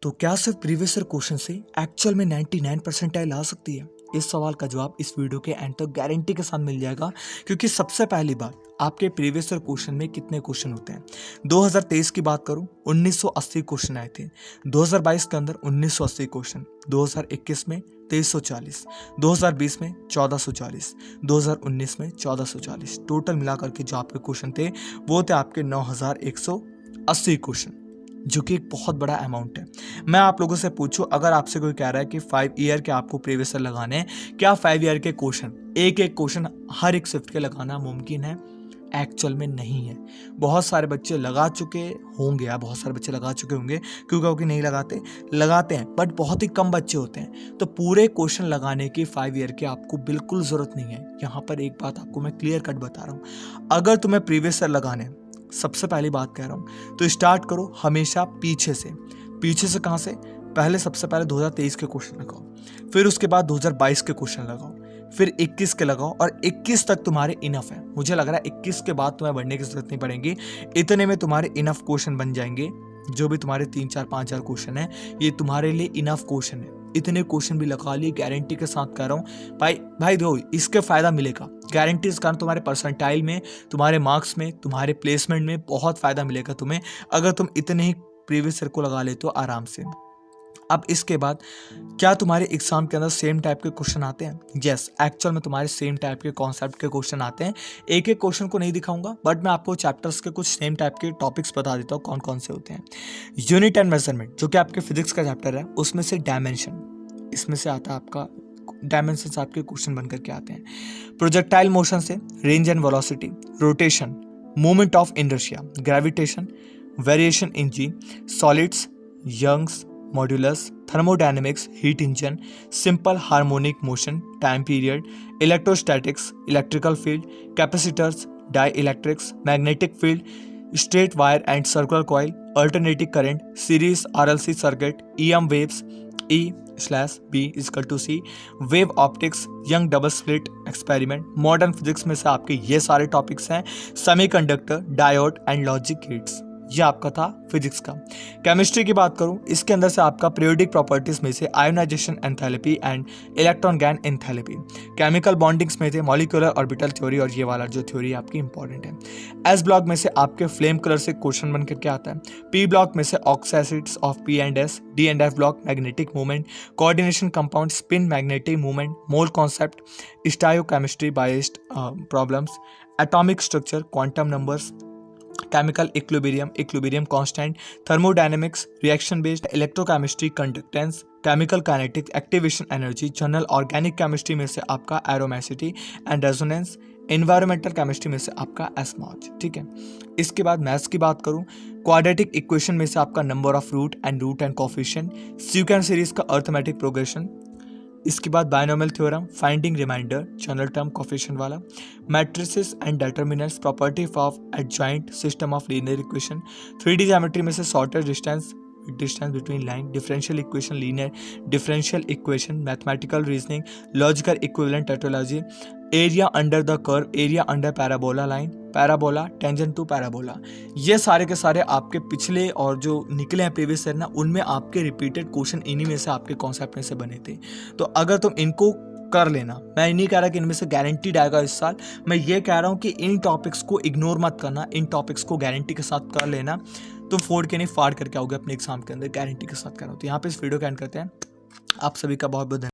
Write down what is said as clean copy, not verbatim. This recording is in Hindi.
तो क्या सिर्फ प्रीवियस ईयर क्वेश्चन से एक्चुअल में 99 परसेंटाइल आ सकती है? इस सवाल का जवाब इस वीडियो के एंड तक गारंटी के साथ मिल जाएगा, क्योंकि सबसे पहली बात आपके प्रीवियस ईयर क्वेश्चन में कितने क्वेश्चन होते हैं। 2023 की बात करूं 1980 क्वेश्चन आए थे, 2022 के अंदर 1980 क्वेश्चन, 2021 में 2340, 2020 में 1440, 2019 में 1440, टोटल मिलाकर के जो आपके क्वेश्चन थे वो थे आपके 9180 क्वेश्चन, जो कि एक बहुत बड़ा अमाउंट है। मैं आप लोगों से पूछूं, अगर आपसे कोई कह रहा है कि 5 ईयर के आपको प्रीवियस ईयर लगाने हैं, क्या 5 ईयर के क्वेश्चन एक एक क्वेश्चन हर एक शिफ्ट के लगाना मुमकिन है? एक्चुअल में नहीं है। बहुत सारे बच्चे लगा चुके होंगे या बहुत सारे बच्चे लगा चुके होंगे, क्योंकि नहीं लगाते हैं, बट बहुत ही कम बच्चे होते हैं। तो पूरे क्वेश्चन लगाने की 5 ईयर की आपको बिल्कुल जरूरत नहीं है। यहाँ पर एक बात आपको मैं क्लियर कट बता रहा हूँ, अगर तुम्हें प्रीवियस ईयर लगाने हैं, सबसे पहली बात कह रहा हूं, तो स्टार्ट करो हमेशा पीछे से कहां से? पहले सबसे पहले 2023 के क्वेश्चन लगाओ, फिर उसके बाद 2022 के क्वेश्चन लगाओ, फिर 21 के लगाओ, और 21 तक तुम्हारे इनफ है। मुझे लग रहा है 21 के बाद तुम्हें बढ़ने की जरूरत नहीं पड़ेगी, इतने में तुम्हारे इनफ क्वेश्चन बन जाएंगे। जो भी तुम्हारे 3 4 5 हजार क्वेश्चन है, ये तुम्हारे लिए इनफ क्वेश्चन है। इतने क्वेश्चन भी लगा लिए, गारंटी के साथ कह रहा हूँ भाई दो, इसके फायदा मिलेगा गारंटी। इस कारण तुम्हारे परसेंटाइल में, तुम्हारे मार्क्स में, तुम्हारे प्लेसमेंट में बहुत फायदा मिलेगा तुम्हें, अगर तुम इतने ही प्रीवियस ईयर को लगा ले तो आराम से। अब इसके बाद क्या तुम्हारे एग्जाम के अंदर सेम टाइप के क्वेश्चन आते हैं? यस, एक्चुअल में तुम्हारे सेम टाइप के कॉन्सेप्ट के क्वेश्चन आते हैं। एक एक क्वेश्चन को नहीं दिखाऊंगा, बट मैं आपको चैप्टर्स के कुछ सेम टाइप के टॉपिक्स बता देता हूँ कौन कौन से होते हैं। यूनिट एंड मेजरमेंट, जो कि आपके फिजिक्स का चैप्टर है, उसमें से डायमेंशन, इसमें से आता है आपका डायमेंशन से आपके क्वेश्चन बनकर के आते हैं। प्रोजेक्टाइल मोशन से range and velocity, rotation, movement of inertia, gravitation, variation in G, solids, Young's modulus, thermodynamics, heat engine, simple harmonic motion, time period, electrostatics, electrical field, capacitors, dielectrics, magnetic field, straight wire and circular coil, alternating current, series RLC circuit, EM waves, E/B=C, wave optics, Young double slit experiment. Modern physics में से आपके ये सारे टॉपिक्स हैं। Semiconductor, diode and logic gets, ये आपका था फिजिक्स का। केमिस्ट्री की बात करूं, इसके अंदर से आपका पीरियोडिक प्रॉपर्टीज में से ionization enthalpy and electron gain enthalpy. Chemical bondings में थे मॉलिक्यूलर ऑर्बिटल थ्योरी, और ये वाला जो थ्योरी आपकी इंपॉर्टेंट है। एस ब्लॉक में से आपके फ्लेम कलर से क्वेश्चन बन करके आता है। पी ब्लॉक में से oxides of P and S। D and F block magnetic movement, coordination compound, spin, magnetic movement, mole concept, stoichiometry based problems, atomic structure, quantum numbers, chemical equilibrium constant, thermodynamics, reaction based, electrochemistry, conductance, chemical kinetics, activation energy, general organic chemistry में से आपका aromaticity and resonance, environmental chemistry में से आपका एस्मॉज। ठीक है, इसके बाद मैथ्स की बात करूं, क्वाड्रेटिक इक्वेशन में से आपका number of root and coefficient, sequence series का अर्थमेटिक प्रोग्रेशन। इसके बाद binomial theorem, finding remainder, general term coefficient वाला, matrices and determinants, property of adjoint, system of linear equation. 3D geometry में से shortest distance between line, differential equation, linear differential equation, mathematical reasoning, logical equivalent topology, area under the curve, area under parabola line, parabola, tangent to parabola. ये सारे के सारे आपके पिछले और जो निकले हैं प्रीवियस ईयर ना, उनमें आपके रिपीटेड क्वेश्चन इन्हीं में से, आपके कॉन्सेप्ट में से बने थे। तो अगर तुम इनको कर लेना, मैं नहीं कह रहा कि इनमें से गारंटीड आएगा इस साल, मैं ये कह रहा हूँ कि इन टॉपिक्स को इग्नोर मत करना, इन टॉपिक्स को गारंटी के साथ कर लेना, तो फोड़ के नहीं फाड़ करके आओगे अपने एग्जाम के अंदर, गारंटी के साथ कर रहा हूँ। तो यहाँ पे इस वीडियो का एंड करते हैं। आप सभी का बहुत बहुत